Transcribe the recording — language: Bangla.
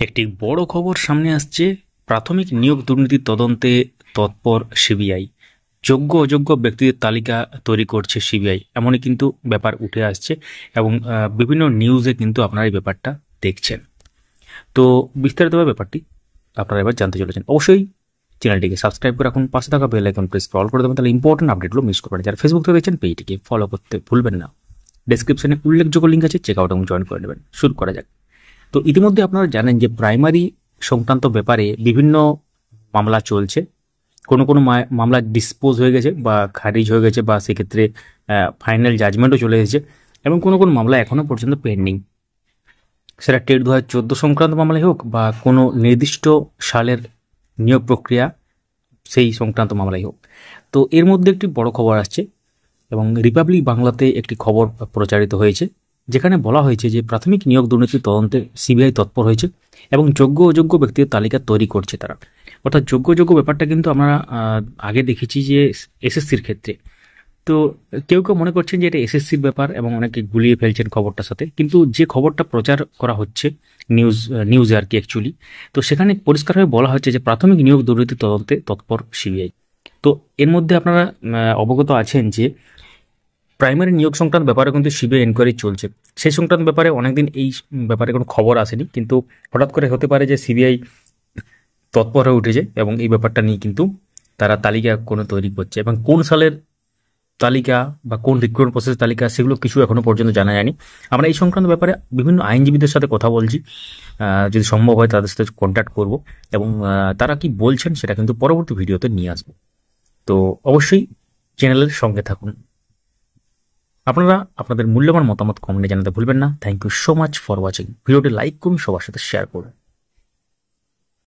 একটি বড় খবর সামনে আসছে। প্রাথমিক নিয়োগ দুর্নীতির তদন্তে তৎপর সিবিআই। যোগ্য অযোগ্য ব্যক্তিদের তালিকা তৈরি করছে সিবিআই, এমনই কিন্তু ব্যাপার উঠে আসছে এবং বিভিন্ন নিউজে কিন্তু আপনারা এই ব্যাপারটা দেখছেন। তো বিস্তারিতভাবে ব্যাপারটি আপনারা এবার জানতে চলেছেন। অবশ্যই চ্যানেলটিকে সাবস্ক্রাইব করে রাখুন, পাশে থাকা বেল আইকন প্রেস অল করে দেবেন, তাহলে ইম্পর্টেন্ট আপডেটগুলো মিস করবেন। যারা ফেসবুক থেকে দেখছেন পেজটিকে ফলো করতে ভুলবেন না। ডেসক্রিপশনে উল্লেখযোগ্য লিঙ্ক আছে, চেক আউট এবং জয়েন করে নেবেন। শুরু করা যাক। তো ইতিমধ্যে আপনারা জানেন যে প্রাইমারি সংক্রান্ত ব্যাপারে বিভিন্ন মামলা চলছে। কোনো কোনো মামলা ডিসপোজ হয়ে গেছে বা খারিজ হয়ে গেছে, বা সেক্ষেত্রে ফাইনাল জাজমেন্টও চলে এসেছে, এবং কোনো কোনো মামলা এখনও পর্যন্ত পেন্ডিং। সেটা টেট 2014 সংক্রান্ত মামলাই হোক বা কোনো নির্দিষ্ট সালের নিয়োগ প্রক্রিয়া সেই সংক্রান্ত মামলাই হোক। তো এর মধ্যে একটি বড় খবর আসছে এবং রিপাবলিক বাংলাতে একটি খবর প্রচারিত হয়েছে, যেখানে বলা হয়েছে যে প্রাথমিক নিয়োগ দুর্নীতির তদন্তে সিবিআই তৎপর হয়েছে এবং যোগ্য অযোগ্য ব্যক্তির তালিকা তৈরি করছে তারা। অর্থাৎ যোগ্য অযোগ্য ব্যাপারটা কিন্তু আমরা আগে দেখেছি যে এসএসসির ক্ষেত্রে। তো কেউ কেউ মনে করছেন যে এটা এসএসসির ব্যাপার এবং অনেকে গুলিয়ে ফেলছেন খবরটার সাথে, কিন্তু যে খবরটা প্রচার করা হচ্ছে নিউজে আর কি অ্যাকচুয়ালি, তো সেখানে পরিষ্কারভাবে বলা হচ্ছে যে প্রাথমিক নিয়োগ দুর্নীতি তদন্তে তৎপর সিবিআই। তো এর মধ্যে আপনারা অবগত আছেন যে প্রাইমারি নিয়োগ সংক্রান্ত ব্যাপারে কিন্তু সিবিআই এনকোয়ারি চলছে। সেই সংক্রান্ত ব্যাপারে অনেকদিন এই ব্যাপারে কোনো খবর আসেনি, কিন্তু হঠাৎ করে হতে পারে যে সিবিআই তৎপর হয়ে উঠেছে এবং এই ব্যাপারটা নিয়ে কিন্তু তারা তালিকা কোনো তৈরি করছে, এবং কোন সালের তালিকা বা কোন রিক্রুটমেন্ট প্রসেস তালিকা সেগুলো কিছু এখনো পর্যন্ত জানা যায়নি। আমরা এই সংক্রান্ত ব্যাপারে বিভিন্ন আইনজীবীদের সাথে কথা বলছি, যদি সম্ভব হয় তাদের সাথে কন্ট্যাক্ট করব এবং তারা কি বলছেন সেটা কিন্তু পরবর্তী ভিডিওতে নিয়ে আসবো। তো অবশ্যই চ্যানেলের সঙ্গে থাকুন। আপনারা আপনাদের মূল্যবান মতামত কমেন্টে জানাতে ভুলবেন না। Thank you so much for watching. ভিডিওটি লাইক করুন, সবার সাথে শেয়ার করুন।